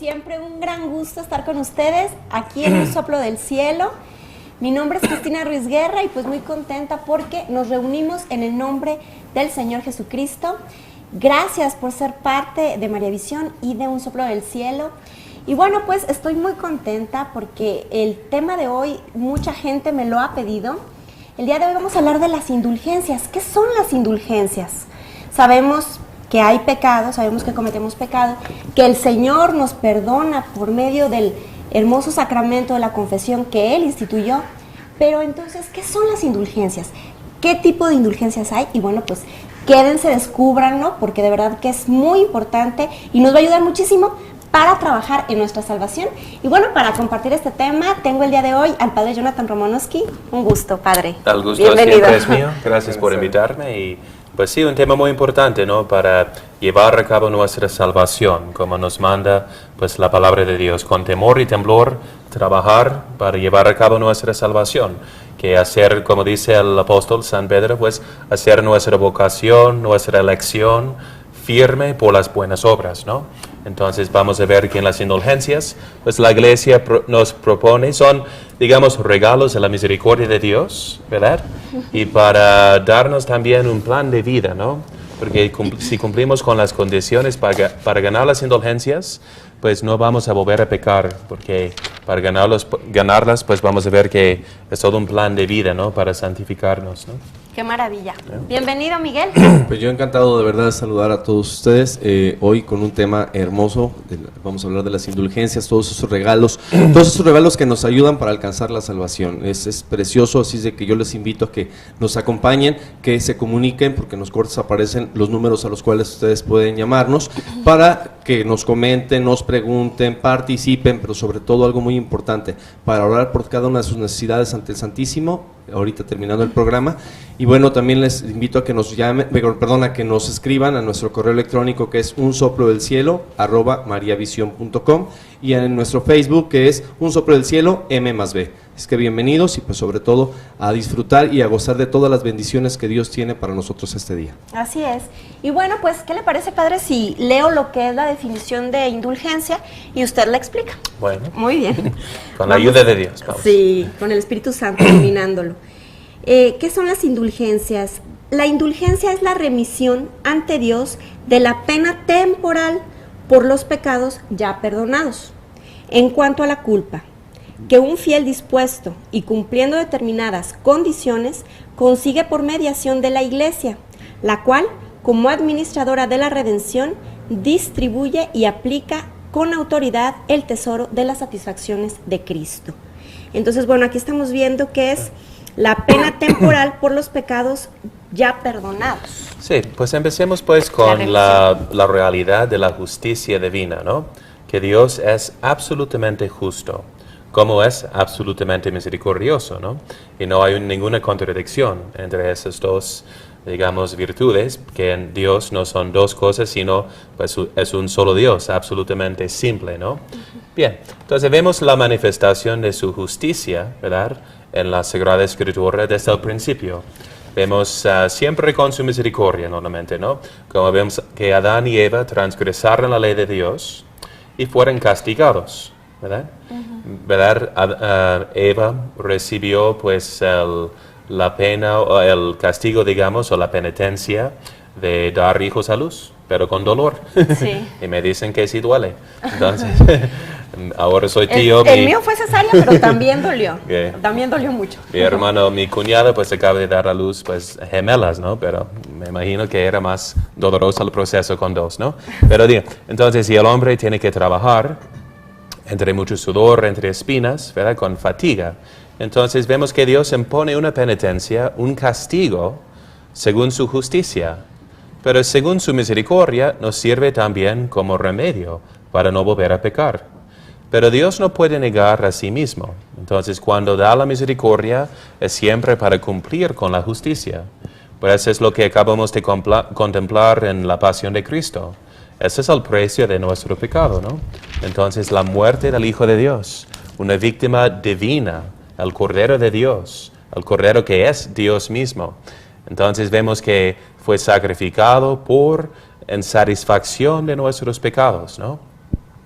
siempre, un gran gusto estar con ustedes aquí en Un Soplo del Cielo. Mi nombre es Cristina Ruiz Guerra y pues muy contenta porque nos reunimos en el nombre del Señor Jesucristo. Gracias por ser parte de María Visión y de Un Soplo del Cielo. Y bueno, pues estoy muy contenta porque el tema de hoy mucha gente me lo ha pedido. El día de hoy vamos a hablar de las indulgencias. ¿Qué son las indulgencias? Sabemos que hay pecado, sabemos que cometemos pecado, que el Señor nos perdona por medio del hermoso sacramento de la confesión que Él instituyó. Pero entonces, ¿qué son las indulgencias? ¿Qué tipo de indulgencias hay? Y bueno, pues quédense, descúbranlo, porque de verdad que es muy importante y nos va a ayudar muchísimo para trabajar en nuestra salvación. Y bueno, para compartir este tema, tengo el día de hoy al Padre Jonathan Romanowski. Un gusto, Padre. El gusto Bienvenido. siempre es mío. Gracias por invitarme. Y pues sí, un tema muy importante, ¿no? Para llevar a cabo nuestra salvación, como nos manda pues la palabra de Dios, con temor y temblor, trabajar para llevar a cabo nuestra salvación. Que hacer, como dice el apóstol San Pedro, pues hacer nuestra vocación, nuestra elección firme por las buenas obras, ¿no? Entonces vamos a ver que en las indulgencias, pues la Iglesia nos propone, son, digamos, regalos de la misericordia de Dios, ¿verdad? Y para darnos también un plan de vida, ¿no? Porque si cumplimos con las condiciones para ganar las indulgencias, pues no vamos a volver a pecar, porque para ganarlas, pues vamos a ver que es todo un plan de vida, ¿no? Para santificarnos, ¿no? Qué maravilla. Bienvenido, Miguel. Pues yo encantado de verdad de saludar a todos ustedes hoy con un tema hermoso. Vamos a hablar de las indulgencias, todos esos regalos que nos ayudan para alcanzar la salvación. Es precioso, así es de que yo les invito a que nos acompañen, que se comuniquen, porque en los cortes aparecen los números a los cuales ustedes pueden llamarnos, para que nos comenten, nos pregunten, participen, pero sobre todo algo muy importante, para orar por cada una de sus necesidades ante el Santísimo, ahorita terminando el programa. Y bueno, también les invito a que nos que nos escriban a nuestro correo electrónico, que es unsoplodelcielo@mariavision.com, y en nuestro Facebook, que es Un Soplo del Cielo M+B. Es que bienvenidos y pues sobre todo a disfrutar y a gozar de todas las bendiciones que Dios tiene para nosotros este día. Así es. Y bueno, pues, ¿qué le parece, Padre, si leo lo que es la definición de indulgencia y usted la explica? Bueno. Muy bien. Con la ayuda de Dios. Vamos. Sí, con el Espíritu Santo iluminándolo. ¿Qué son las indulgencias? La indulgencia es la remisión ante Dios de la pena temporal por los pecados ya perdonados. En cuanto a la culpa, que un fiel dispuesto y cumpliendo determinadas condiciones consigue por mediación de la Iglesia, la cual, como administradora de la redención, distribuye y aplica con autoridad el tesoro de las satisfacciones de Cristo. Entonces, bueno, aquí estamos viendo que es la pena temporal por los pecados ya perdonados. Sí, pues empecemos pues con la realidad de la justicia divina, ¿no? Que Dios es absolutamente justo, como es absolutamente misericordioso, ¿no? Y no hay ninguna contradicción entre esas dos, digamos, virtudes, que en Dios no son dos cosas, sino pues es un solo Dios, absolutamente simple, ¿no? Bien, entonces vemos la manifestación de su justicia, ¿verdad?, en la Sagrada Escritura desde el principio. Vemos siempre con su misericordia, normalmente, ¿no? Como vemos que Adán y Eva transgresaron la ley de Dios y fueron castigados, ¿verdad? ¿Verdad? Eva recibió pues la pena o el castigo, digamos, o la penitencia de dar hijos a luz, pero con dolor. Sí. Y me dicen que sí duele. Entonces, ahora soy tío. El mío fue cesárea, pero también dolió. ¿Qué? También dolió mucho. Mi cuñada pues acaba de dar a luz pues gemelas, ¿no? Pero me imagino que era más doloroso el proceso con dos, ¿no? Pero digo, entonces si el hombre tiene que trabajar entre mucho sudor, entre espinas, ¿verdad?, con fatiga, entonces vemos que Dios impone una penitencia, un castigo, según su justicia, pero según su misericordia nos sirve también como remedio para no volver a pecar. Pero Dios no puede negar a sí mismo. Entonces, cuando da la misericordia, es siempre para cumplir con la justicia. Pues eso es lo que acabamos de contemplar en la pasión de Cristo. Ese es el precio de nuestro pecado, ¿no? Entonces, la muerte del Hijo de Dios, una víctima divina, el Cordero de Dios, el Cordero que es Dios mismo. Entonces, vemos que fue sacrificado en satisfacción de nuestros pecados, ¿no?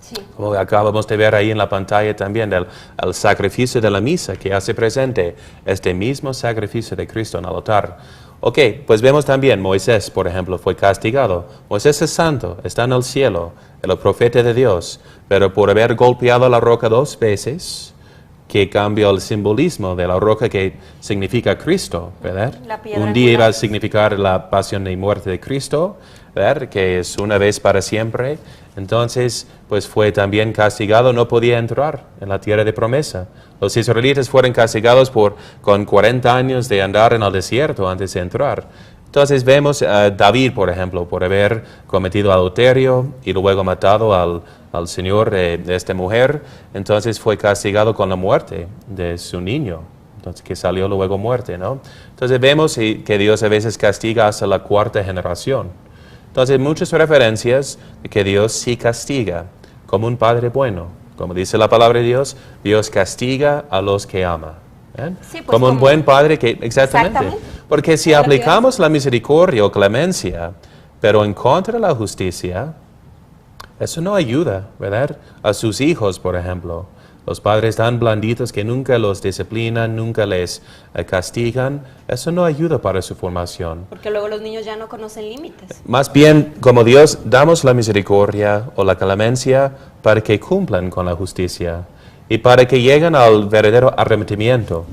Sí. Como acabamos de ver ahí en la pantalla también, el sacrificio de la misa que hace presente este mismo sacrificio de Cristo en el altar. Ok, pues vemos también, Moisés, por ejemplo, fue castigado. Moisés es santo, está en el cielo, el profeta de Dios, pero por haber golpeado la roca 2 veces, que cambió el simbolismo de la roca que significa Cristo, ¿verdad? La piedra Un día iba a angular. significar la pasión y muerte de Cristo, ¿verdad? Que es una vez para siempre. Entonces, pues fue también castigado, no podía entrar en la tierra de promesa. Los israelitas fueron castigados con 40 años de andar en el desierto antes de entrar. Entonces vemos a David, por ejemplo, por haber cometido adulterio y luego matado al señor de esta mujer, entonces fue castigado con la muerte de su niño, entonces que salió luego muerte, ¿no? Entonces vemos que Dios a veces castiga hasta la 4ª generación. Entonces muchas referencias de que Dios sí castiga, como un padre bueno. Como dice la palabra de Dios, Dios castiga a los que ama. Sí, pues como un buen padre que... Exactamente. Porque si Es lo que aplicamos la misericordia o clemencia, pero en contra de la justicia, eso no ayuda, ¿verdad? A sus hijos, por ejemplo. Los padres tan blanditos que nunca los disciplinan, nunca les castigan, eso no ayuda para su formación. Porque luego los niños ya no conocen límites. Más bien, como Dios, damos la misericordia o la clemencia para que cumplan con la justicia y para que lleguen al verdadero arrepentimiento.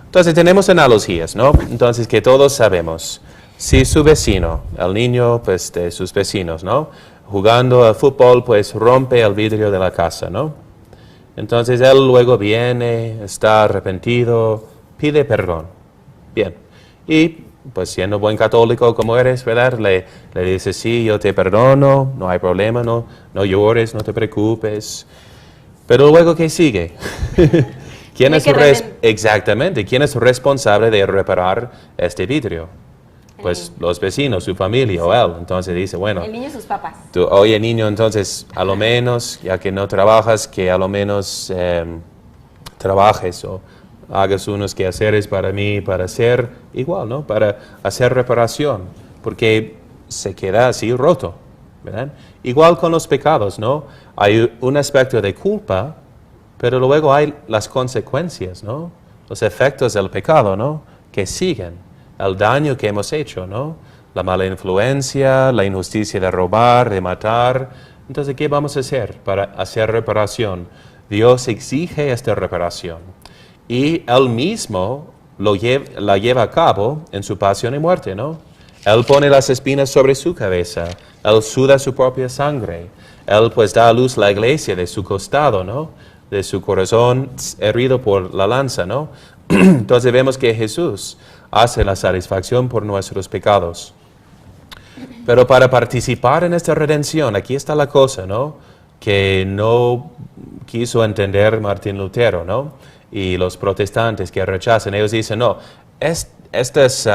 Entonces tenemos analogías, ¿no? Entonces que todos sabemos, si su vecino, el niño pues de sus vecinos, ¿no? Jugando al fútbol pues rompe el vidrio de la casa, ¿no? Entonces él luego viene, está arrepentido, pide perdón. Bien. Y pues siendo buen católico como eres, ¿verdad? Le dice, sí, yo te perdono, no hay problema, no llores, no te preocupes. Pero luego, ¿qué sigue? Exactamente, ¿quién es responsable de reparar este vidrio? Pues los vecinos, su familia o él. Entonces dice, bueno, El niño y sus papás. Oye niño, entonces a lo menos, ya que no trabajas, que a lo menos trabajes o hagas unos quehaceres para mí, para hacer igual, ¿no? Para hacer reparación, porque se queda así roto, ¿verdad? Igual con los pecados, ¿no? Hay un aspecto de culpa, pero luego hay las consecuencias, ¿no? Los efectos del pecado, ¿no? Que siguen, el daño que hemos hecho, ¿no? La mala influencia, la injusticia de robar, de matar. Entonces, ¿qué vamos a hacer para hacer reparación? Dios exige esta reparación y Él mismo la lleva a cabo en su pasión y muerte, ¿no? Él pone las espinas sobre su cabeza, Él suda su propia sangre, Él pues da a luz la iglesia de su costado, ¿no? De su corazón herido por la lanza, ¿no? Entonces vemos que Jesús hace la satisfacción por nuestros pecados. Pero para participar en esta redención, aquí está la cosa, ¿no? Que no quiso entender Martín Lutero, ¿no? Y los protestantes que rechazan, ellos dicen, no, estos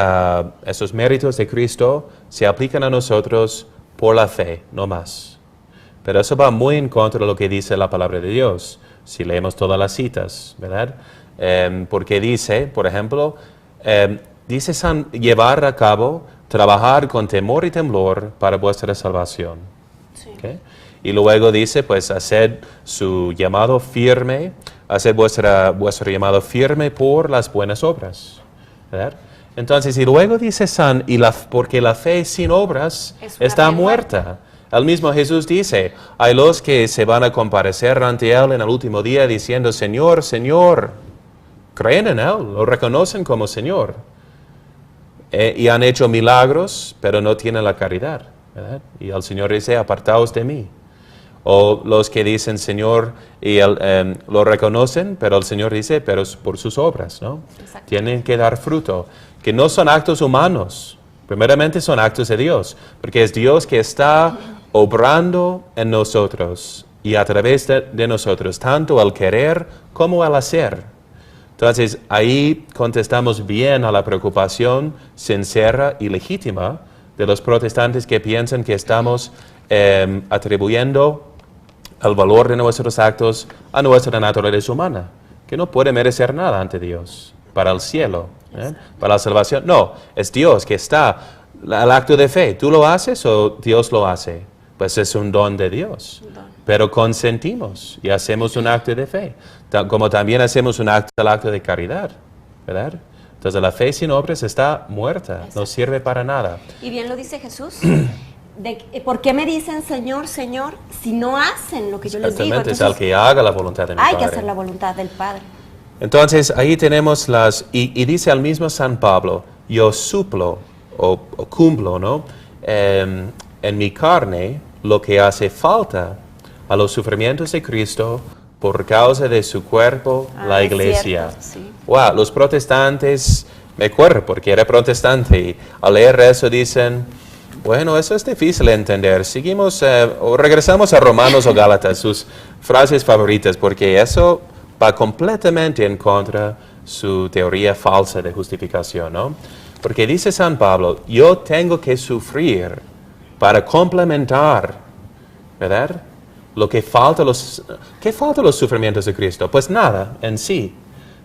méritos de Cristo se aplican a nosotros por la fe, no más. Pero eso va muy en contra de lo que dice la palabra de Dios, si leemos todas las citas, ¿verdad? Porque dice, por ejemplo, dice llevar a cabo, trabajar con temor y temblor para vuestra salvación. Sí. ¿Okay? Y luego dice, pues, hacer su llamado firme, hacer vuestro llamado firme por las buenas obras, ¿verdad? Entonces, y luego dice porque la fe sin obras está muerta. El mismo Jesús dice, hay los que se van a comparecer ante Él en el último día diciendo, Señor, Señor, creen en Él, lo reconocen como Señor. Y han hecho milagros, pero no tienen la caridad, ¿verdad? Y el Señor dice, apartaos de mí. O los que dicen Señor y lo reconocen, pero el Señor dice, pero por sus obras, ¿no? Exacto. Tienen que dar fruto, que no son actos humanos, primeramente son actos de Dios, porque es Dios que está obrando en nosotros y a través de nosotros, tanto al querer como al hacer. Entonces, ahí contestamos bien a la preocupación sincera y legítima de los protestantes que piensan que estamos atribuyendo el valor de nuestros actos a nuestra naturaleza humana, que no puede merecer nada ante Dios, para el cielo, para la salvación. No, es Dios que está, el acto de fe, ¿tú lo haces o Dios lo hace? Pues es un don de Dios. pero consentimos y hacemos un acto de fe, como también hacemos un acto de caridad, ¿verdad? Entonces la fe sin obras está muerta, Exacto. no sirve para nada. Y bien lo dice Jesús. ¿Por qué me dicen Señor, Señor, si no hacen lo que yo les digo? Exactamente, es Entonces, al que haga la voluntad de mi hay Padre. que hacer la voluntad del Padre. Entonces ahí tenemos y dice al mismo San Pablo, yo suplo o cumplo, ¿no? En mi carne lo que hace falta a los sufrimientos de Cristo por causa de su cuerpo, la iglesia. Cierto, sí. Wow, los protestantes, me acuerdo porque era protestante, y al leer eso dicen, bueno, eso es difícil de entender. Seguimos o regresamos a Romanos o Gálatas, sus frases favoritas, porque eso va completamente en contra su teoría falsa de justificación, ¿no? Porque dice San Pablo, yo tengo que sufrir para complementar, ¿verdad? ¿Qué falta a los sufrimientos de Cristo? Pues nada en sí.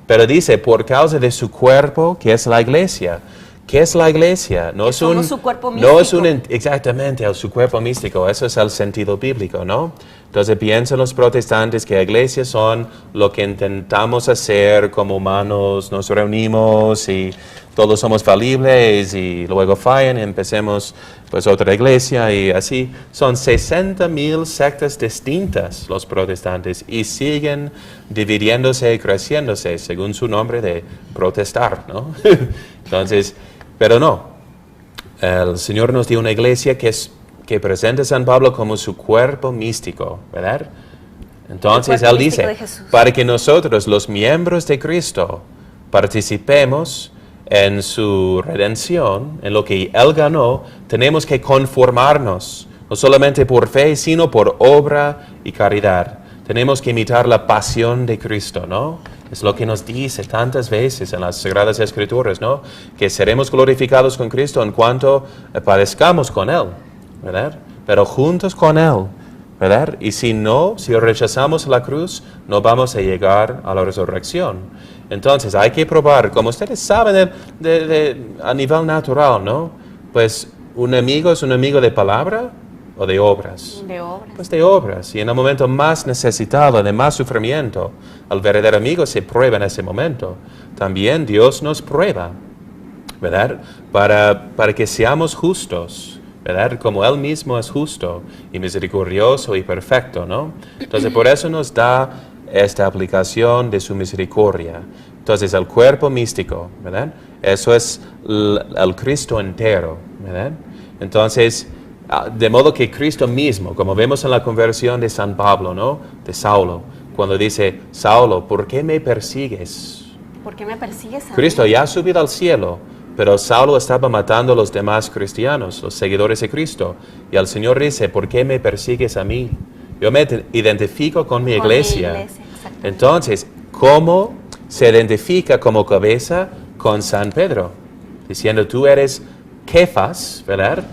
Pero dice, por causa de su cuerpo, que es la iglesia. ¿Qué es la iglesia? No es somos su cuerpo no es místico. exactamente su cuerpo místico, eso es el sentido bíblico, ¿no? Entonces piensan los protestantes que iglesias son lo que intentamos hacer como humanos, nos reunimos y todos somos falibles y luego fallan y empecemos pues otra iglesia y así. Son 60,000 sectas distintas los protestantes y siguen dividiéndose y creciéndose según su nombre de protestar, ¿no? Entonces, pero no, el Señor nos dio una iglesia que presenta a San Pablo como su cuerpo místico, ¿verdad? Entonces cuerpo Él místico dice, de Jesús. para que nosotros, los miembros de Cristo, participemos en su redención, en lo que Él ganó, tenemos que conformarnos, no solamente por fe, sino por obra y caridad. Tenemos que imitar la pasión de Cristo, ¿no? Es lo que nos dice tantas veces en las Sagradas Escrituras, ¿no? Que seremos glorificados con Cristo en cuanto padezcamos con Él, ¿verdad? Pero juntos con Él, ¿verdad? Y si rechazamos la cruz, no vamos a llegar a la resurrección. Entonces hay que probar, como ustedes saben a nivel natural, ¿no? Pues un amigo es un amigo de palabra o de obras. De obras. Pues de obras. Y en el momento más necesitado, de más sufrimiento, el verdadero amigo se prueba en ese momento. También Dios nos prueba, ¿verdad? Para que seamos justos, ¿verdad? Como Él mismo es justo y misericordioso y perfecto, ¿no? Entonces por eso nos da esta aplicación de su misericordia. Entonces el cuerpo místico, ¿verdad? Eso es el Cristo entero, ¿verdad? Entonces, de modo que Cristo mismo, como vemos en la conversión de San Pablo, ¿no? De Saulo, cuando dice, Saulo, ¿por qué me persigues? ¿Por qué me persigues a mí? Cristo ya ha subido al cielo, pero Saulo estaba matando a los demás cristianos, los seguidores de Cristo. Y el Señor dice, ¿por qué me persigues a mí? Yo me identifico con mi iglesia. Exactamente. Entonces, ¿cómo se identifica como cabeza con San Pedro? Diciendo, tú eres Kefas, ¿verdad?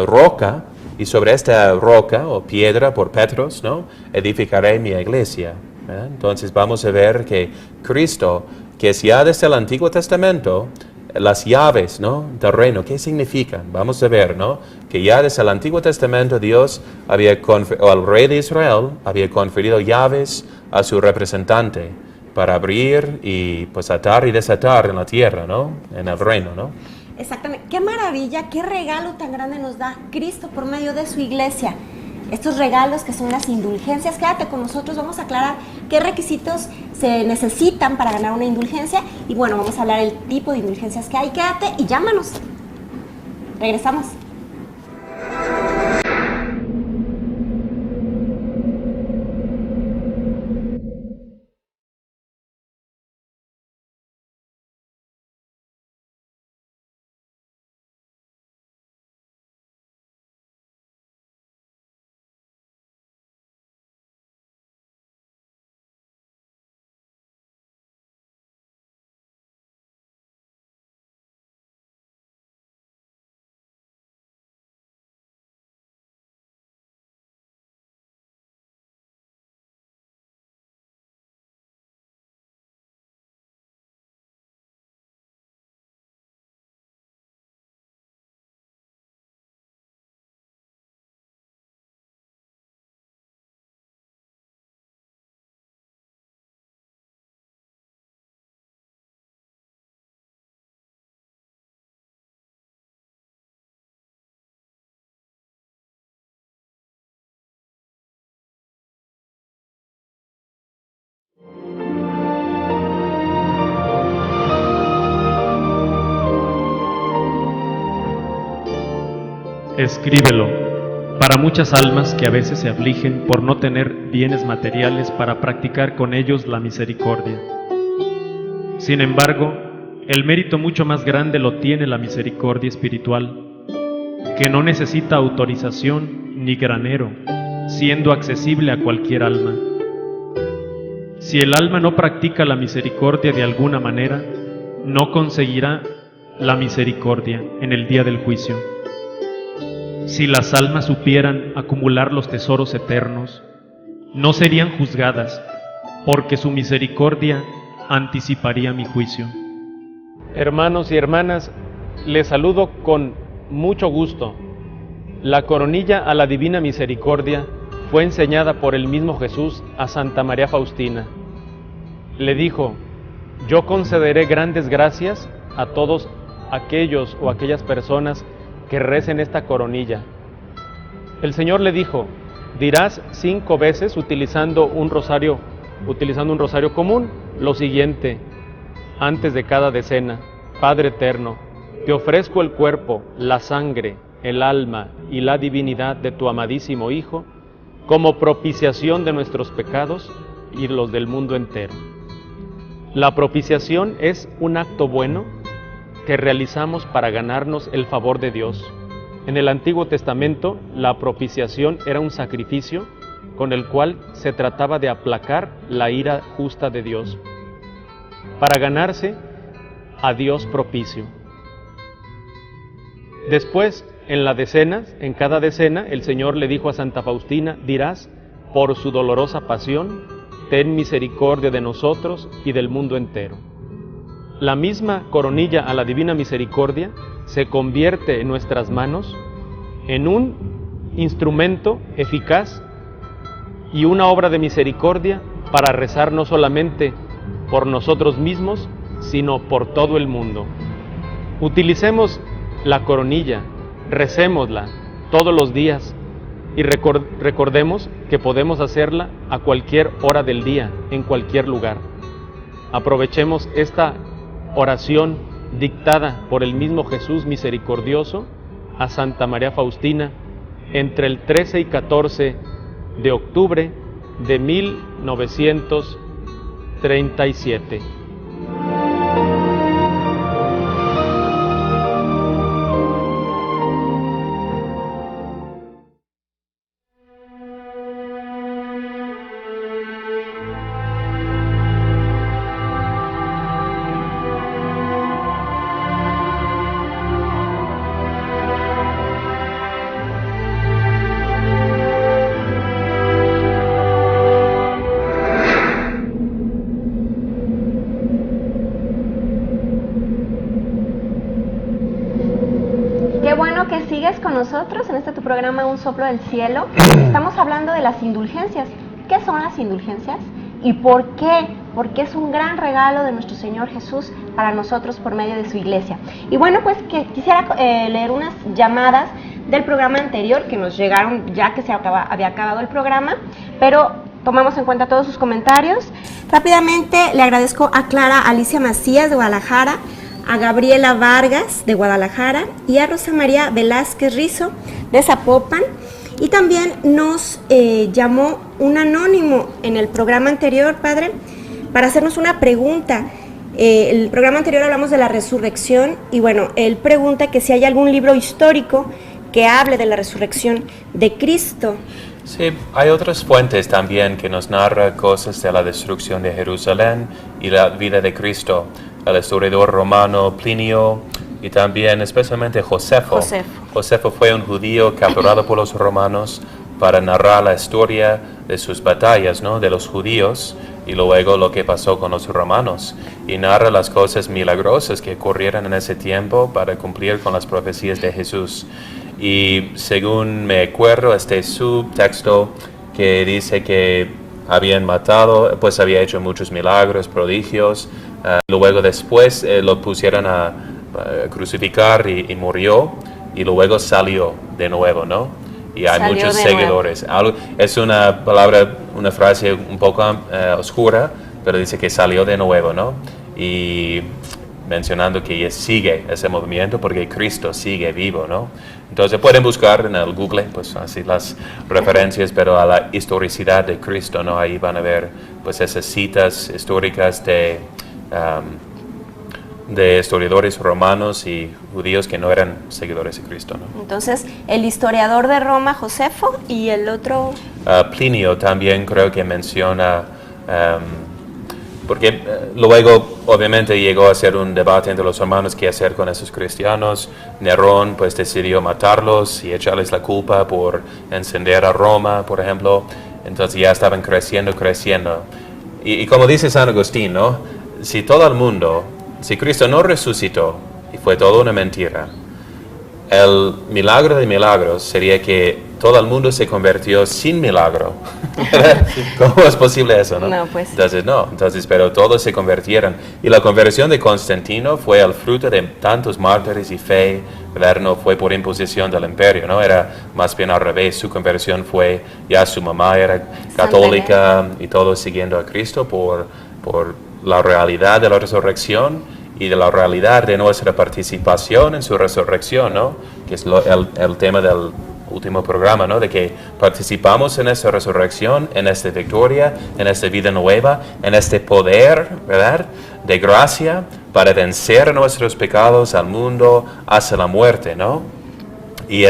Roca, y sobre esta roca o piedra por Petros, ¿no? Edificaré mi iglesia, ¿verdad? Entonces vamos a ver que Cristo, que es ya desde el Antiguo Testamento, las llaves, ¿no? Del reino, ¿qué significan? Vamos a ver, ¿no? Que ya desde el Antiguo Testamento Dios o el rey de Israel había conferido llaves a su representante para abrir y pues atar y desatar en la tierra, ¿no? En el reino, ¿no? Exactamente. Qué maravilla, qué regalo tan grande nos da Cristo por medio de su iglesia. Estos regalos que son las indulgencias. Quédate con nosotros, vamos a aclarar qué requisitos se necesitan para ganar una indulgencia. Y bueno, vamos a hablar del tipo de indulgencias que hay. Quédate y llámanos. Regresamos. Escríbelo para muchas almas que a veces se afligen por no tener bienes materiales para practicar con ellos la misericordia. Sin embargo, el mérito mucho más grande lo tiene la misericordia espiritual, que no necesita autorización ni granero, siendo accesible a cualquier alma. Si el alma no practica la misericordia de alguna manera, no conseguirá la misericordia en el día del juicio. Si las almas supieran acumular los tesoros eternos, no serían juzgadas, porque su misericordia anticiparía mi juicio. Hermanos y hermanas, les saludo con mucho gusto. La coronilla a la Divina Misericordia fue enseñada por el mismo Jesús a Santa María Faustina. Le dijo: yo concederé grandes gracias a todos aquellos o aquellas personas que recen esta coronilla. El Señor le dijo: dirás 5 veces utilizando un rosario común, lo siguiente, antes de cada decena: Padre eterno, te ofrezco el cuerpo, la sangre, el alma y la divinidad de tu amadísimo Hijo, como propiciación de nuestros pecados y los del mundo entero. La propiciación es un acto bueno que realizamos para ganarnos el favor de Dios. En el Antiguo Testamento, la propiciación era un sacrificio con el cual se trataba de aplacar la ira justa de Dios, para ganarse a Dios propicio. Después, en cada decena, el Señor le dijo a Santa Faustina: dirás, por su dolorosa pasión, ten misericordia de nosotros y del mundo entero. La misma coronilla a la Divina Misericordia se convierte en nuestras manos en un instrumento eficaz y una obra de misericordia para rezar no solamente por nosotros mismos, sino por todo el mundo. Utilicemos la coronilla, recémosla todos los días y recordemos que podemos hacerla a cualquier hora del día, en cualquier lugar. Aprovechemos esta oración dictada por el mismo Jesús misericordioso a Santa María Faustina entre el 13 y 14 de octubre de 1937. Con nosotros en este tu programa Un Soplo del Cielo. Estamos hablando de las indulgencias. ¿Qué son las indulgencias? ¿Y por qué? Porque es un gran regalo de nuestro Señor Jesús para nosotros por medio de su iglesia. Y bueno, pues que quisiera leer unas llamadas del programa anterior que nos llegaron ya que había acabado el programa, pero tomamos en cuenta todos sus comentarios. Rápidamente le agradezco a Clara Alicia Macías de Guadalajara, a Gabriela Vargas de Guadalajara y a Rosa María Velázquez Rizo de Zapopan. Y también nos llamó un anónimo en el programa anterior, padre, para hacernos una pregunta. El programa anterior hablamos de la resurrección y bueno, él pregunta que si hay algún libro histórico que hable de la resurrección de Cristo. Sí, hay otras fuentes también que nos narran cosas de la destrucción de Jerusalén y la vida de Cristo. El historiador romano Plinio y también especialmente Josefo. Josefo fue un judío capturado por los romanos para narrar la historia de sus batallas, ¿no?, de los judíos y luego lo que pasó con los romanos. Y narra las cosas milagrosas que ocurrieron en ese tiempo para cumplir con las profecías de Jesús. Y según me acuerdo, este subtexto que dice que habían matado, pues había hecho muchos milagros, prodigios. Luego después lo pusieron a crucificar y murió, y luego salió de nuevo, ¿no? Y hay muchos seguidores. Es una palabra, una frase un poco oscura, pero dice que salió de nuevo, ¿no? Y mencionando que sigue ese movimiento porque Cristo sigue vivo, ¿no? Entonces pueden buscar en el Google, pues así las referencias, pero a la historicidad de Cristo, ¿no? Ahí van a ver, pues esas citas históricas de historiadores romanos y judíos que no eran seguidores de Cristo, ¿no? Entonces, el historiador de Roma, Josefo, y el otro... Plinio también creo que menciona, porque luego obviamente llegó a ser un debate entre los hermanos qué hacer con esos cristianos. Nerón pues decidió matarlos y echarles la culpa por encender a Roma, por ejemplo. Entonces ya estaban creciendo. Y como dice San Agustín, ¿no? Si Cristo no resucitó y fue toda una mentira, el milagro de milagros sería que todo el mundo se convirtió sin milagro. ¿Cómo es posible eso, no? No, pues. Entonces, pero todos se convirtieron. Y la conversión de Constantino fue el fruto de tantos mártires y fe, ¿verdad? No fue por imposición del imperio, ¿no? Era más bien al revés. Su conversión fue, ya su mamá era católica y todos siguiendo a Cristo por la realidad de la resurrección y de la realidad de nuestra participación en su resurrección, ¿no? Que es el tema del último programa, ¿no? De que participamos en esta resurrección, en esta victoria, en esta vida nueva, en este poder, ¿verdad? De gracia para vencer nuestros pecados al mundo hasta la muerte, ¿no? Y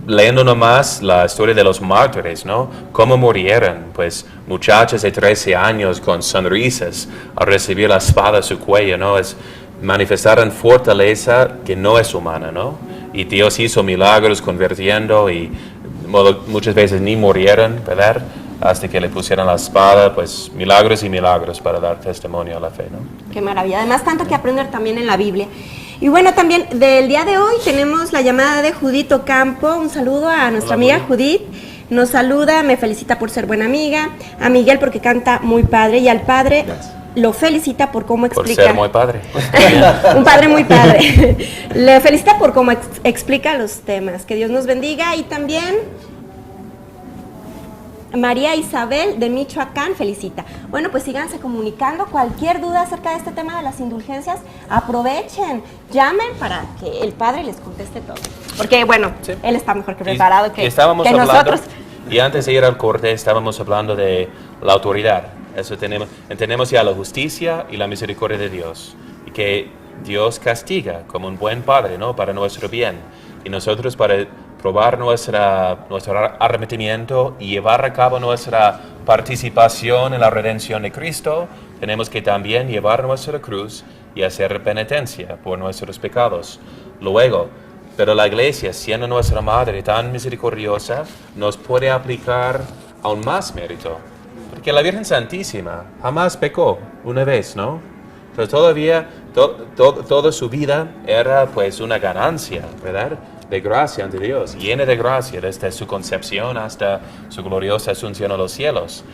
leyendo nomás la historia de los mártires, ¿no? Cómo murieron, pues muchachos de 13 años con sonrisas al recibir la espada a su cuello, ¿no? Manifestaron fortaleza que no es humana, ¿no? Y Dios hizo milagros convirtiendo y muchas veces ni murieron, ¿verdad? Hasta que le pusieron la espada, pues milagros y milagros para dar testimonio a la fe, ¿no? Qué maravilla. Además, tanto que aprender también en la Biblia. Y bueno, también del día de hoy tenemos la llamada de Judith Ocampo. Un saludo a nuestra amiga Judith. Nos saluda, me felicita por ser buena amiga. A Miguel porque canta muy padre y al padre lo felicita por cómo explica. Por ser muy padre. Un padre muy padre. Le felicita por cómo explica los temas. Que Dios nos bendiga. Y también María Isabel de Michoacán felicita. Bueno, pues síganse comunicando. Cualquier duda acerca de este tema de las indulgencias, aprovechen, llamen para que el Padre les conteste todo. Porque, bueno, sí, él está mejor que preparado que nosotros. Y antes de ir al corte, estábamos hablando de la autoridad. Eso entendemos ya la justicia y la misericordia de Dios. Y que Dios castiga como un buen Padre, ¿no? Para nuestro bien. Y nosotros para probar nuestro arrepentimiento y llevar a cabo nuestra participación en la redención de Cristo, tenemos que también llevar nuestra cruz y hacer penitencia por nuestros pecados. Luego, pero la Iglesia, siendo nuestra Madre tan misericordiosa, nos puede aplicar aún más mérito. Porque la Virgen Santísima jamás pecó una vez, ¿no? Entonces todavía, toda su vida era pues una ganancia, ¿verdad? De gracia ante Dios, llena de gracia, desde su concepción hasta su gloriosa asunción a los cielos.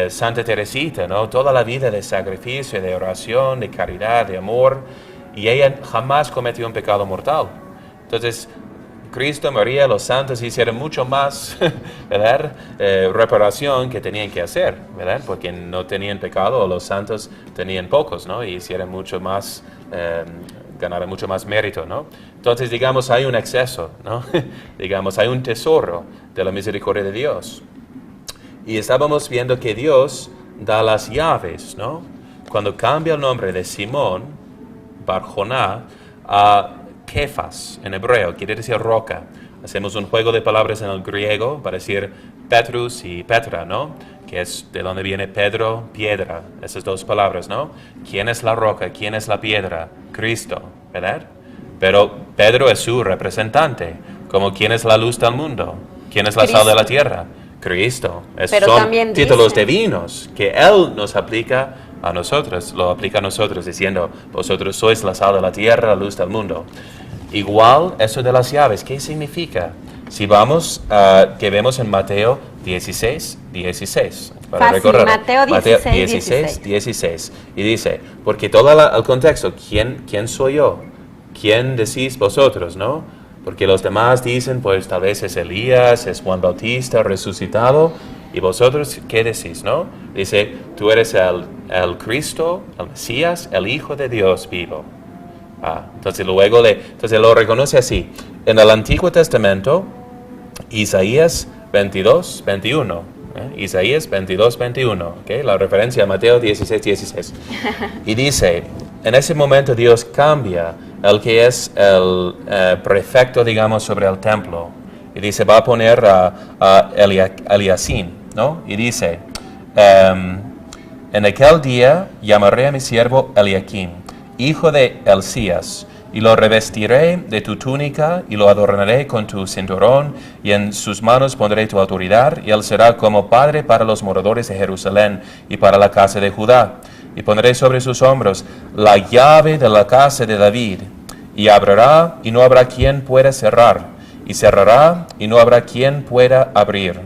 Santa Teresita, ¿no? Toda la vida de sacrificio, de oración, de caridad, de amor, y ella jamás cometió un pecado mortal. Entonces, Cristo, María, los santos hicieron mucho más, ¿verdad? Reparación que tenían que hacer, ¿verdad? Porque no tenían pecado, o los santos tenían pocos, ¿no? Y hicieron mucho más, ganaron mucho más mérito, ¿no? Entonces, digamos, hay un exceso, ¿no? Digamos, hay un tesoro de la misericordia de Dios. Y estábamos viendo que Dios da las llaves, ¿no? Cuando cambia el nombre de Simón, Bar-Joná, a Kefas en hebreo, quiere decir roca. Hacemos un juego de palabras en el griego para decir Petrus y Petra, ¿no? Que es de donde viene Pedro, piedra, esas dos palabras, ¿no? ¿Quién es la roca? ¿Quién es la piedra? Cristo, ¿verdad? Pero Pedro es su representante, como ¿quién es la luz del mundo? ¿Quién es la sal de la tierra? Cristo. Son títulos divinos que Él nos aplica a nosotros, lo aplica a nosotros diciendo, vosotros sois la sal de la tierra, la luz del mundo. Igual, eso de las llaves, ¿qué significa? Si vamos, que vemos en Mateo 16, para recorrer. Mateo 16. Y dice, porque todo el contexto, ¿quién soy yo? ¿Quién decís vosotros, no? Porque los demás dicen, pues tal vez es Elías, es Juan Bautista resucitado, ¿y vosotros qué decís, no? Dice, tú eres el Cristo, el Mesías, el Hijo de Dios vivo. Entonces lo reconoce así. En el Antiguo Testamento, Isaías 22, 21. Isaías 22, 21. ¿Okay? La referencia a Mateo 16, 16. Y dice, en ese momento Dios cambia el que es el prefecto, digamos, sobre el templo. Y dice, va a poner a Eliacim, ¿no? Y dice, en aquel día llamaré a mi siervo Eliakim, hijo de Hilcías, y lo revestiré de tu túnica y lo adornaré con tu cinturón, y en sus manos pondré tu autoridad, y él será como padre para los moradores de Jerusalén y para la casa de Judá. Y pondré sobre sus hombros la llave de la casa de David, y abrirá y no habrá quien pueda cerrar, y cerrará y no habrá quien pueda abrir.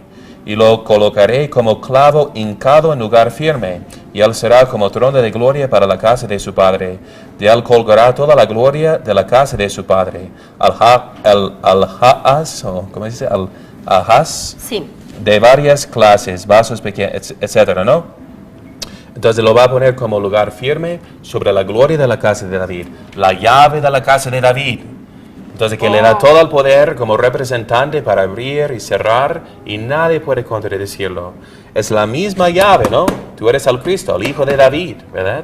Y lo colocaré como clavo hincado en lugar firme, y él será como trono de gloria para la casa de su padre. De él colgará toda la gloria de la casa de su padre. ¿Cómo se dice? Alhaz, Sí. de varias clases, vasos pequeños, etcétera, ¿no? Entonces lo va a poner como lugar firme sobre la gloria de la casa de David, la llave de la casa de David. Entonces que le da todo el poder como representante para abrir y cerrar, y nadie puede contradecirlo. Es la misma llave, ¿no? Tú eres el Cristo, el Hijo de David, ¿verdad?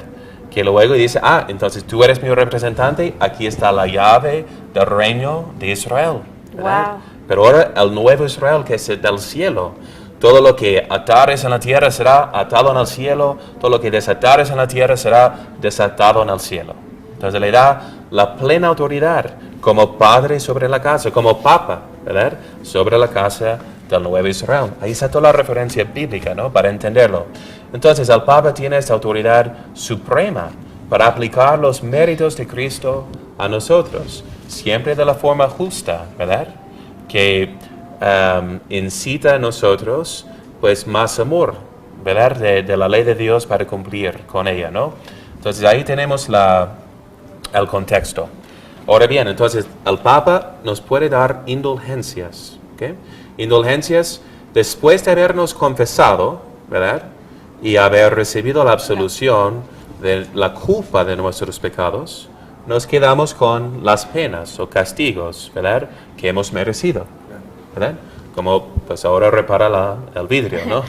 Que luego dice, entonces tú eres mi representante, aquí está la llave del reino de Israel, ¿verdad? Wow. Pero ahora el nuevo Israel, que es del cielo. Todo lo que atares en la tierra será atado en el cielo, todo lo que desatares en la tierra será desatado en el cielo. Entonces le da la plena autoridad como padre sobre la casa, como papa, ¿verdad? Sobre la casa del nuevo Israel. Ahí está toda la referencia bíblica, ¿no? Para entenderlo. Entonces el papa tiene esta autoridad suprema para aplicar los méritos de Cristo a nosotros, siempre de la forma justa, ¿verdad? Que incita a nosotros, pues, más amor, ¿verdad? De la ley de Dios para cumplir con ella, ¿no? Entonces ahí tenemos el contexto. Ahora bien, entonces el Papa nos puede dar indulgencias, ¿ok? Indulgencias después de habernos confesado, ¿verdad? Y haber recibido la absolución de la culpa de nuestros pecados, nos quedamos con las penas o castigos, ¿verdad? Que hemos merecido, ¿verdad? Como pues ahora repara el vidrio, ¿no?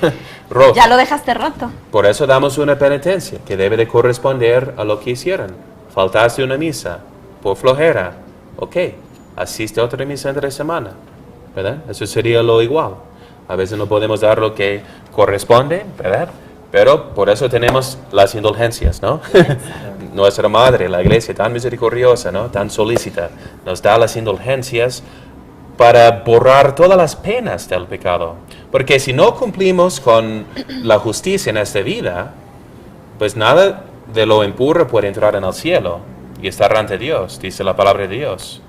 Roto. Ya lo dejaste roto. Por eso damos una penitencia que debe de corresponder a lo que hicieron. Faltaste una misa por flojera, ok, asiste a otra misa entre semana, ¿verdad? Eso sería lo igual. A veces no podemos dar lo que corresponde, ¿verdad? Pero por eso tenemos las indulgencias, ¿no? Nuestra Madre, la Iglesia, tan misericordiosa, ¿no? Tan solícita, nos da las indulgencias para borrar todas las penas del pecado. Porque si no cumplimos con la justicia en esta vida, pues nada de lo impuro puede entrar en el cielo y estar ante Dios, dice la palabra de Dios.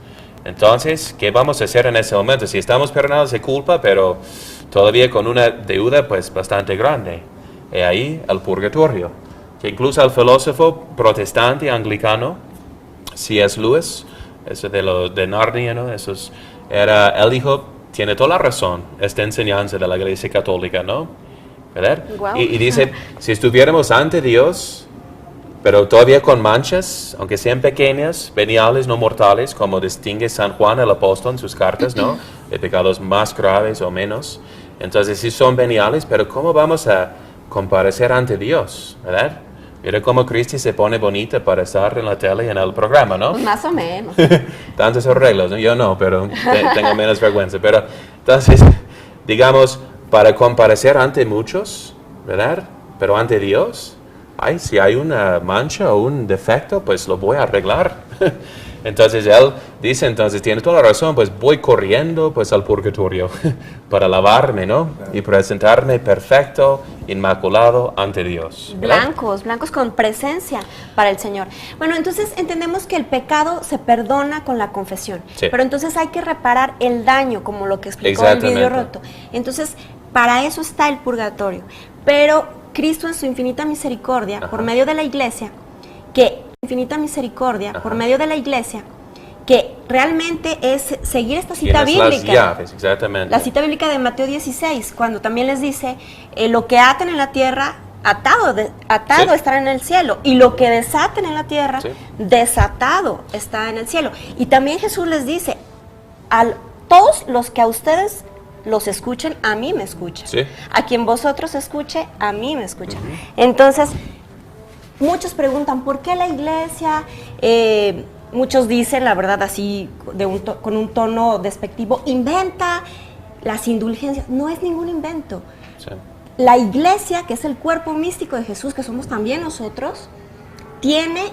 Entonces, ¿qué vamos a hacer en ese momento? Si estamos perdonados de culpa, pero todavía con una deuda pues bastante grande, y ahí el purgatorio, que incluso el filósofo protestante anglicano C.S. Lewis, eso de Narnia, ¿no? Él dijo, tiene toda la razón esta enseñanza de la Iglesia Católica, ¿no? ¿Verdad? Wow. Y dice, si estuviéramos ante Dios, pero todavía con manchas, aunque sean pequeñas, veniales, no mortales, como distingue San Juan el apóstol en sus cartas, ¿no? De pecados más graves o menos. Entonces sí son veniales, pero ¿cómo vamos a comparecer ante Dios? ¿Verdad? Mira cómo Cristi se pone bonita para estar en la tele y en el programa, ¿no? Pues más o menos. Tantos arreglos, ¿no? Yo no, pero tengo menos vergüenza. Pero entonces, digamos, para comparecer ante muchos, ¿verdad? Pero ante Dios, si hay una mancha o un defecto, pues lo voy a arreglar. Entonces él dice, entonces tiene toda la razón, pues voy corriendo pues al purgatorio para lavarme, ¿no? Y presentarme perfecto, inmaculado ante Dios, ¿verdad? Blancos con presencia para el Señor. Bueno, entonces entendemos que el pecado se perdona con la confesión, Sí. pero entonces hay que reparar el daño, como lo que explicó el video Exactamente. roto. Entonces, para eso está el purgatorio. Pero Cristo en su infinita misericordia, Ajá. por medio de la Iglesia, que infinita misericordia, Ajá. por medio de la Iglesia, que realmente es seguir esta cita Tienes las bíblica. llaves, exactamente. La cita bíblica de Mateo 16, cuando también les dice, lo que aten en la tierra, atado Sí. estará en el cielo, y lo que desaten en la tierra, Sí. desatado está en el cielo. Y también Jesús les dice, a todos los que a ustedes los escuchen, a mí me escuchan. Sí. A quien vosotros escuche, a mí me escuchan. Entonces, muchos preguntan, ¿por qué la iglesia? Muchos dicen, la verdad, así, con un tono despectivo, inventa las indulgencias. No es ningún invento. Sí. La iglesia, que es el cuerpo místico de Jesús, que somos también nosotros, tiene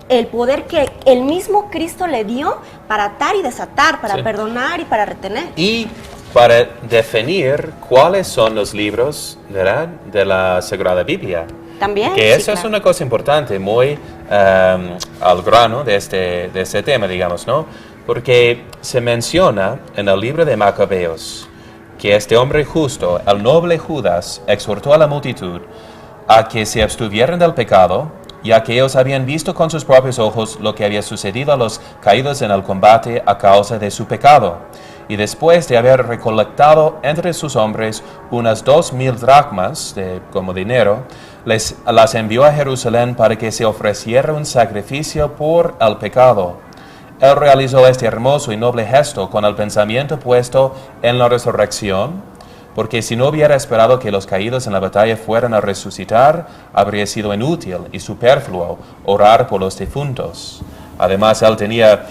el poder que el mismo Cristo le dio para atar y desatar, para Sí. perdonar y para retener. Y para definir cuáles son los libros, ¿verdad?, de la Sagrada Biblia. También. Que sí, eso es claro. una cosa importante, muy al grano de este tema, digamos, ¿no? Porque se menciona en el libro de Macabeos que este hombre justo, el noble Judas, exhortó a la multitud a que se abstuvieran del pecado, ya que ellos habían visto con sus propios ojos lo que había sucedido a los caídos en el combate a causa de su pecado. Y después de haber recolectado entre sus hombres unas 2,000 dracmas como dinero, las envió a Jerusalén para que se ofreciera un sacrificio por el pecado. Él realizó este hermoso y noble gesto con el pensamiento puesto en la resurrección, porque si no hubiera esperado que los caídos en la batalla fueran a resucitar, habría sido inútil y superfluo orar por los difuntos. Además, él tenía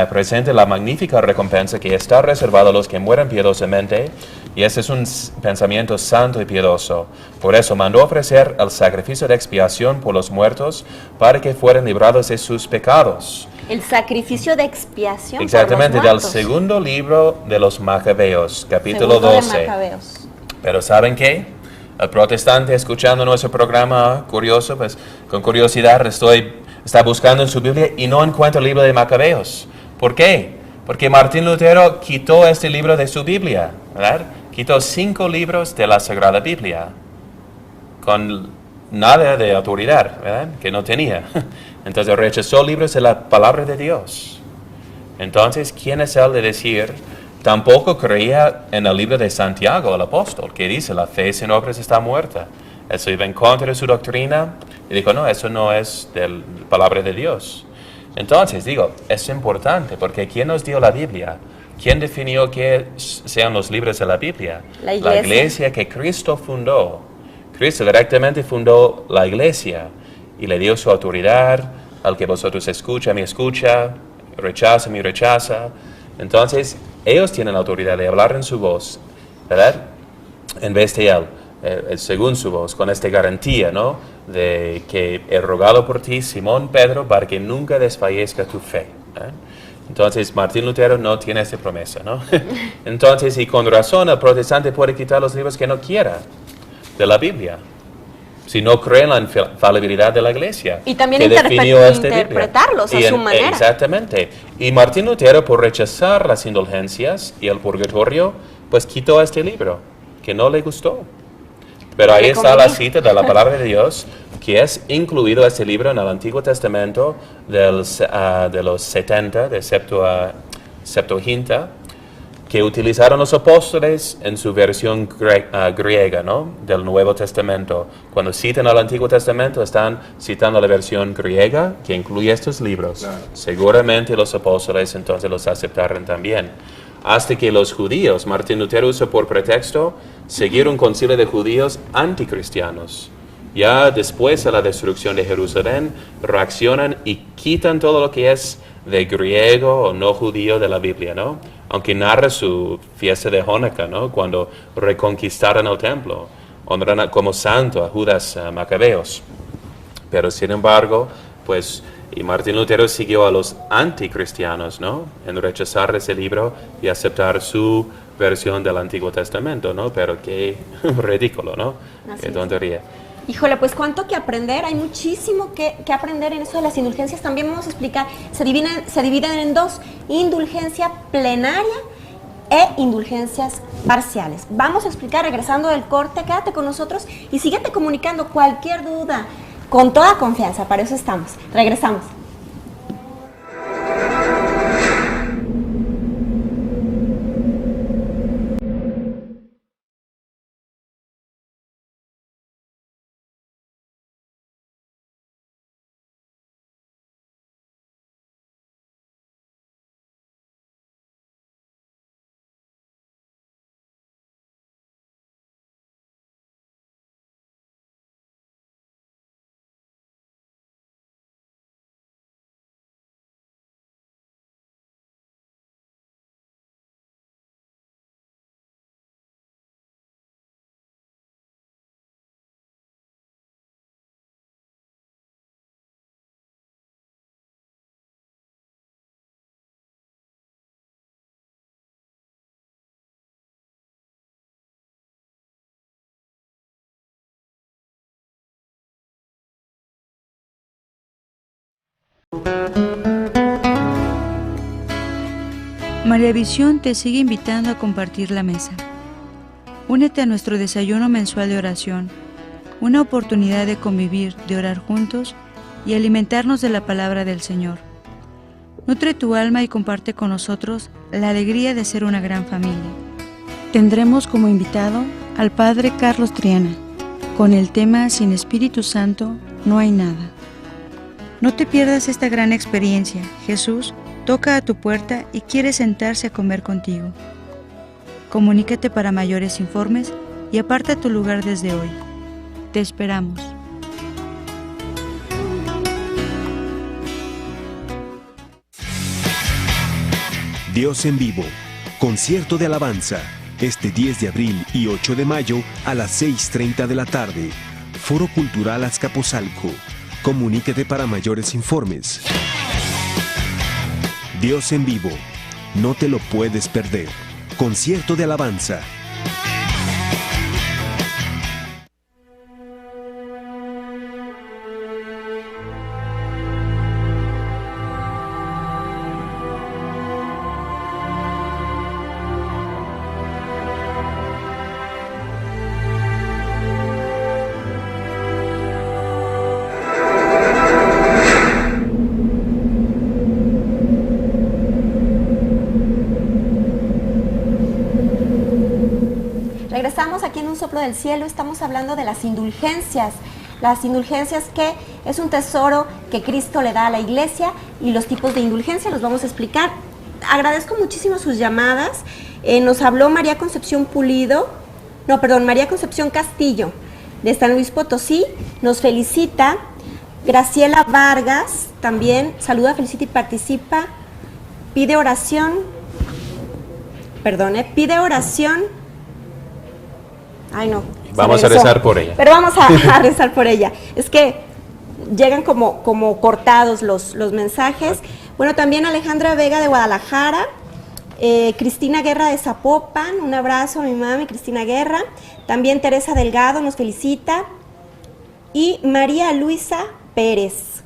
presente la magnífica recompensa que está reservada a los que mueren piadosamente, y ese es un pensamiento santo y piadoso. Por eso mandó ofrecer el sacrificio de expiación por los muertos para que fueran librados de sus pecados. El sacrificio de expiación. Exactamente, por del los muertos. segundo libro de los Macabeos, capítulo Segundo de 12. Macabeos. Pero ¿saben qué? El protestante escuchando nuestro programa, curioso, pues con curiosidad está buscando en su Biblia y no encuentra el libro de Macabeos. ¿Por qué? Porque Martín Lutero quitó este libro de su Biblia, ¿verdad? Quitó 5 libros de la Sagrada Biblia, con nada de autoridad, ¿verdad?, que no tenía. Entonces rechazó libros de la palabra de Dios. Entonces, ¿quién es él de decir? Tampoco creía en el libro de Santiago, el apóstol, que dice, la fe sin obras está muerta. Eso iba en contra de su doctrina y dijo, no, eso no es de la palabra de Dios. Entonces, digo, es importante porque ¿quién nos dio la Biblia? ¿Quién definió que sean los libros de la Biblia? La iglesia. La iglesia que Cristo fundó. Cristo directamente fundó la iglesia y le dio su autoridad, al que vosotros escucha, me escucha, rechaza, me rechaza. Entonces, ellos tienen la autoridad de hablar en su voz, ¿verdad?, en vez de él, según su voz, con esta garantía, ¿no?, de que he rogado por ti, Simón Pedro, para que nunca desfallezca tu fe. Entonces, Martín Lutero no tiene esta promesa, ¿no? Entonces, y con razón, el protestante puede quitar los libros que no quiera de la Biblia, si no cree en la infalibilidad de la iglesia. Y también que definió esta Biblia. interpretarlos a su manera. Exactamente. Y Martín Lutero, por rechazar las indulgencias y el purgatorio, pues quitó este libro, que no le gustó. Pero No ahí le está la convenía. cita de la palabra de Dios, que es incluido este libro en el Antiguo Testamento de los 70, de Septuaginta, que utilizaron los apóstoles en su versión griega, ¿no?, del Nuevo Testamento. Cuando citan al Antiguo Testamento, están citando la versión griega que incluye estos libros. Claro. Seguramente los apóstoles entonces los aceptaron también. Hasta que los judíos, Martín Lutero usa por pretexto seguir un concilio de judíos anticristianos. Ya después de la destrucción de Jerusalén, reaccionan y quitan todo lo que es de griego o no judío de la Biblia, ¿no? Aunque narra su fiesta de Hanukkah, ¿no?, cuando reconquistaron el templo, honran como santo a Judas Macabeos. Pero sin embargo, pues, y Martín Lutero siguió a los anticristianos, ¿no?, en rechazar ese libro y aceptar su versión del Antiguo Testamento, ¿no? Pero qué ridículo, ¿no? Así Qué es. tontería. Híjole, pues cuánto que aprender, hay muchísimo que aprender en eso de las indulgencias. También vamos a explicar, se dividen en dos, indulgencia plenaria e indulgencias parciales. Vamos a explicar regresando del corte, quédate con nosotros y síguete comunicando cualquier duda, con toda confianza, para eso estamos. Regresamos. María Visión te sigue invitando a compartir la mesa. Únete a nuestro desayuno mensual de oración, una oportunidad de convivir, de orar juntos y alimentarnos de la palabra del Señor. Nutre tu alma y comparte con nosotros la alegría de ser una gran familia. Tendremos como invitado al Padre Carlos Triana, con el tema Sin Espíritu Santo no hay nada. No te pierdas esta gran experiencia. Jesús toca a tu puerta y quiere sentarse a comer contigo. Comunícate para mayores informes y aparta tu lugar desde hoy. Te esperamos. Dios en vivo, concierto de alabanza, este 10 de abril y 8 de mayo a las 6:30 de la tarde. Foro Cultural Azcapotzalco. Comuníquete para mayores informes. Dios en vivo, no te lo puedes perder. Concierto de alabanza. Regresamos aquí en Un Soplo del Cielo. Estamos hablando de las indulgencias que es un tesoro que Cristo le da a la iglesia, y los tipos de indulgencia los vamos a explicar. Agradezco muchísimo sus llamadas. Nos habló María Concepción Castillo de San Luis Potosí, nos felicita. Graciela Vargas también saluda, felicita y participa. Pide oración. Ay, no. Vamos a rezar por ella. Pero vamos a rezar por ella. Es que llegan como cortados los mensajes. Bueno, también Alejandra Vega de Guadalajara, Cristina Guerra de Zapopan, un abrazo a mi mami, Cristina Guerra. También Teresa Delgado nos felicita. Y María Luisa Pérez,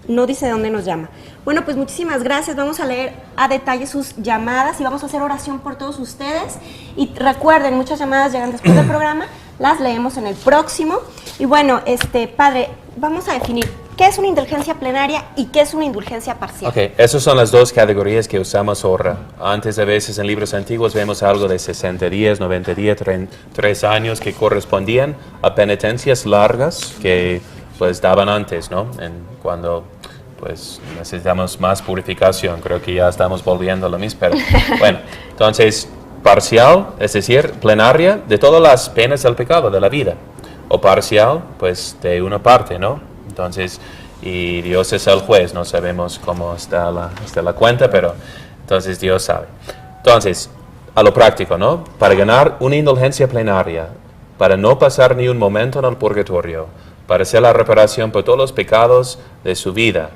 no dice de dónde nos llama. Bueno, pues muchísimas gracias. Vamos a leer a detalle sus llamadas y vamos a hacer oración por todos ustedes. Y recuerden, muchas llamadas llegan después del programa, las leemos en el próximo. Y bueno, padre, vamos a definir qué es una indulgencia plenaria y qué es una indulgencia parcial. Ok, esas son las dos categorías que usamos ahora. Antes, a veces en libros antiguos vemos algo de 60 días, 90 días, 3 años que correspondían a penitencias largas que pues daban antes, ¿no? Cuando pues necesitamos más purificación. Creo que ya estamos volviendo a lo mismo, pero bueno, entonces parcial, es decir, plenaria de todas las penas del pecado de la vida, o parcial, pues de una parte, ¿no? Entonces, y Dios es el juez, no sabemos cómo está la cuenta, pero entonces Dios sabe. Entonces, a lo práctico, ¿no? Para ganar una indulgencia plenaria, para no pasar ni un momento en el purgatorio, para hacer la reparación por todos los pecados de su vida,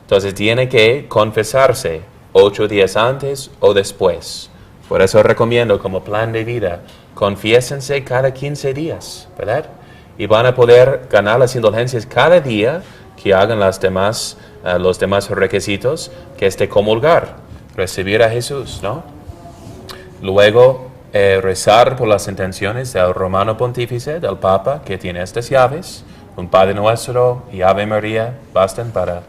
entonces tiene que confesarse 8 días antes o después. Por eso recomiendo como plan de vida, confiésense cada 15 días, ¿verdad? Y van a poder ganar las indulgencias cada día que hagan los demás requisitos, que es de comulgar, recibir a Jesús, ¿no? Luego, rezar por las intenciones del Romano Pontífice, del Papa, que tiene estas llaves. Un Padre Nuestro y Ave María bastan para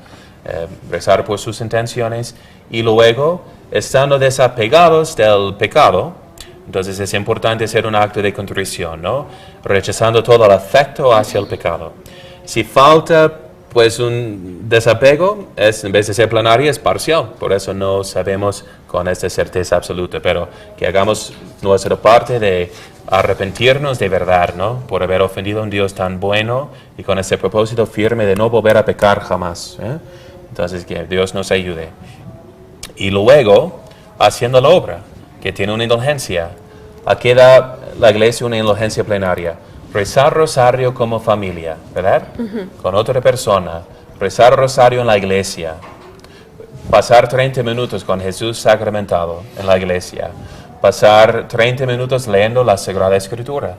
rezar por sus intenciones. Y luego, estando desapegados del pecado, entonces es importante hacer un acto de contrición, ¿no? Rechazando todo el afecto hacia el pecado. Si falta pues un desapego, en vez de ser plenaria, es parcial. Por eso no sabemos con esta certeza absoluta, pero que hagamos nuestra parte de arrepentirnos de verdad, ¿no? Por haber ofendido a un Dios tan bueno y con ese propósito firme de no volver a pecar jamás, ¿eh? Entonces que Dios nos ayude. Y luego, haciendo la obra, que tiene una indulgencia. Aquí da la iglesia una indulgencia plenaria. Rezar rosario como familia, ¿verdad? Con otra persona. Rezar rosario en la iglesia. Pasar 30 minutos con Jesús sacramentado en la iglesia. Pasar 30 minutos leyendo la Sagrada Escritura.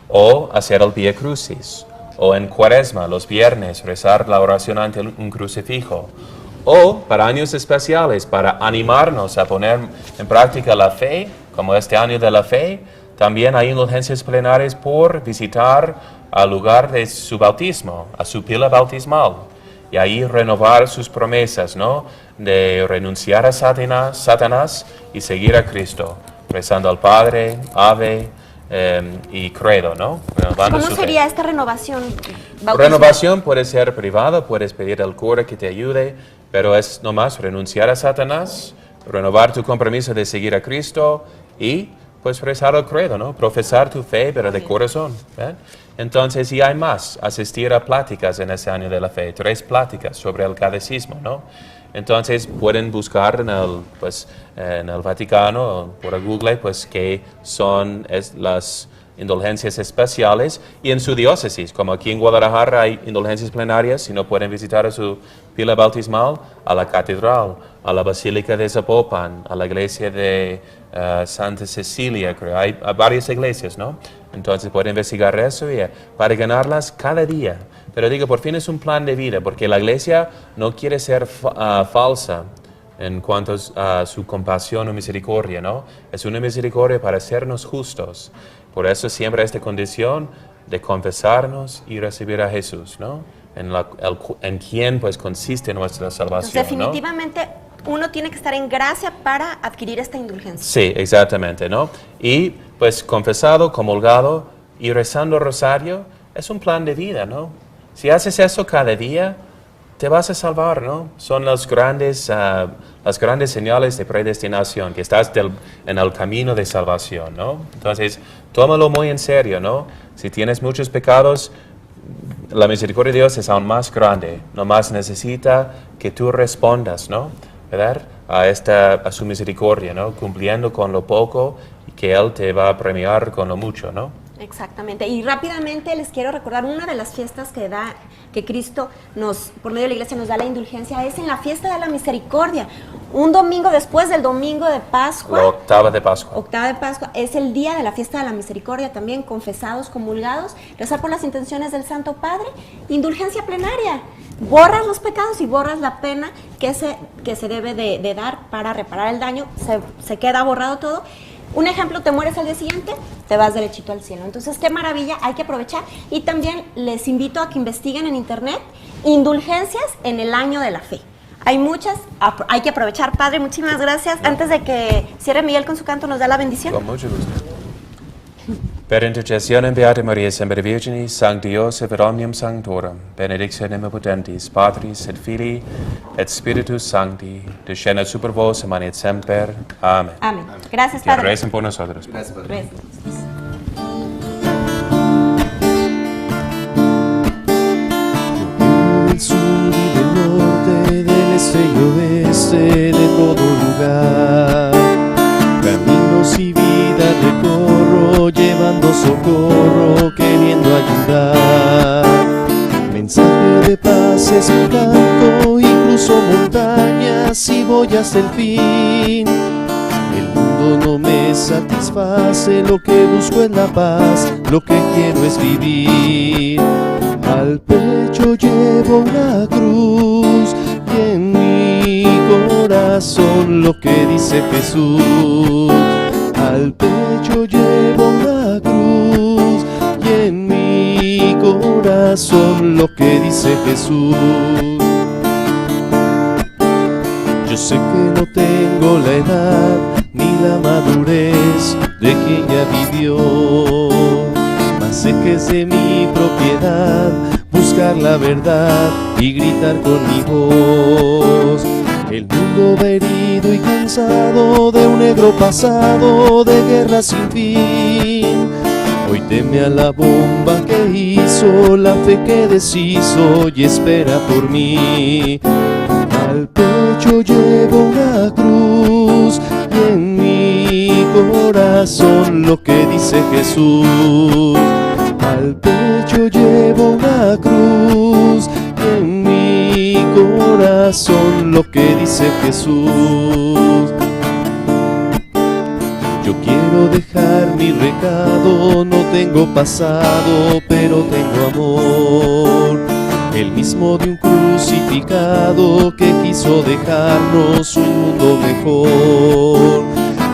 O hacer el Vía Crucis. O en Cuaresma, los viernes, rezar la oración ante un crucifijo. O para años especiales, para animarnos a poner en práctica la fe, como este año de la fe, también hay indulgencias plenarias por visitar al lugar de su bautismo, a su pila bautismal, y ahí renovar sus promesas, ¿no? De renunciar a Satanás y seguir a Cristo, rezando al Padre, Ave y Credo, ¿no? ¿Cómo sería esta renovación bautismal? Renovación puede ser privada, puedes pedir al cura que te ayude, pero es nomás renunciar a Satanás, renovar tu compromiso de seguir a Cristo y pues rezar el credo, ¿no? Profesar tu fe, pero de corazón. ¿Ven? Entonces, y hay más, asistir a pláticas en ese año de la fe, 3 pláticas sobre el catecismo, ¿no? Entonces, pueden buscar en el Vaticano, o por Google, pues, qué son las indulgencias especiales, y en su diócesis, como aquí en Guadalajara hay indulgencias plenarias, si no pueden visitar a su pila bautismal, a la catedral, a la Basílica de Zapopan, a la iglesia de Santa Cecilia, creo. Hay varias iglesias, ¿no? Entonces pueden investigar eso y para ganarlas cada día. Pero digo, por fin es un plan de vida, porque la iglesia no quiere ser falsa en cuanto a su compasión o misericordia, ¿no? Es una misericordia para hacernos justos. Por eso siempre esta condición de confesarnos y recibir a Jesús, ¿no? En quien pues consiste nuestra salvación. Entonces, definitivamente, ¿no? Uno tiene que estar en gracia para adquirir esta indulgencia. Sí, exactamente, ¿no? Y pues confesado, comulgado y rezando rosario es un plan de vida, ¿no? Si haces eso cada día, te vas a salvar, ¿no? Son las grandes señales de predestinación, que estás en el camino de salvación, ¿no? Entonces, tómalo muy en serio, ¿no? Si tienes muchos pecados, la misericordia de Dios es aún más grande. Nomás necesita que tú respondas, ¿no? ¿Verdad? A su misericordia, ¿no? Cumpliendo con lo poco y que Él te va a premiar con lo mucho, ¿no? Exactamente. Y rápidamente les quiero recordar una de las fiestas que Cristo por medio de la iglesia nos da la indulgencia, es en la fiesta de la misericordia. Un domingo después del domingo de Pascua. La octava de Pascua. Octava de Pascua es el día de la fiesta de la misericordia, también confesados, comulgados, rezar por las intenciones del Santo Padre, indulgencia plenaria. Borras los pecados y borras la pena que se debe de dar para reparar el daño, se queda borrado todo. Un ejemplo, te mueres al día siguiente, te vas derechito al cielo. Entonces, qué maravilla, hay que aprovechar. Y también les invito a que investiguen en internet indulgencias en el año de la fe. Hay muchas, hay que aprovechar. Padre, muchísimas gracias. Antes de que cierre Miguel con su canto, ¿nos da la bendición? Con mucho gusto. Per intercessione Beata Maria Semper Virginis, Sancti Joseph et omnium sanctorum, benedictionem potentis, Patris et Filii et Spiritus Sancti, descendat super vos, et semper. Amén. Amén. Gracias, Que Padre. recen por nosotros. Gracias, Padre. Gracias. Del sur y del norte, del este y oeste, de todo lugar, caminos y vida recorro, llevando socorro, queriendo ayudar. Mensaje de paz es mi canto, y cruzo montañas y voy hasta el fin. El mundo no me satisface, lo que busco es la paz, lo que quiero es vivir. Al pecho llevo una cruz y en mi corazón lo que dice Jesús. Al pecho llevo una cruz y en mi corazón lo que dice Jesús. Yo sé que no tengo la edad ni la madurez de quien ya vivió, mas sé que es de mi propiedad buscar la verdad y gritar con mi voz. El mundo va herido y cansado de un negro pasado de guerra sin fin. Hoy teme a la bomba que hizo, la fe que deshizo y espera por mí. Al pecho llevo una cruz y en mi corazón lo que dice Jesús. Al pecho llevo una cruz y en mi corazón lo que dice Jesús. Yo quiero quiero dejar mi recado, no tengo pasado, pero tengo amor. El mismo de un crucificado que quiso dejarnos un mundo mejor.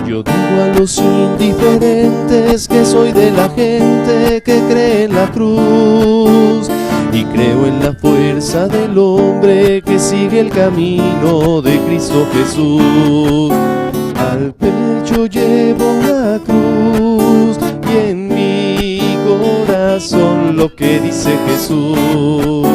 Yo digo a los indiferentes que soy de la gente que cree en la cruz y creo en la fuerza del hombre que sigue el camino de Cristo Jesús. Al pecho llevo una cruz y en mi corazón lo que dice Jesús.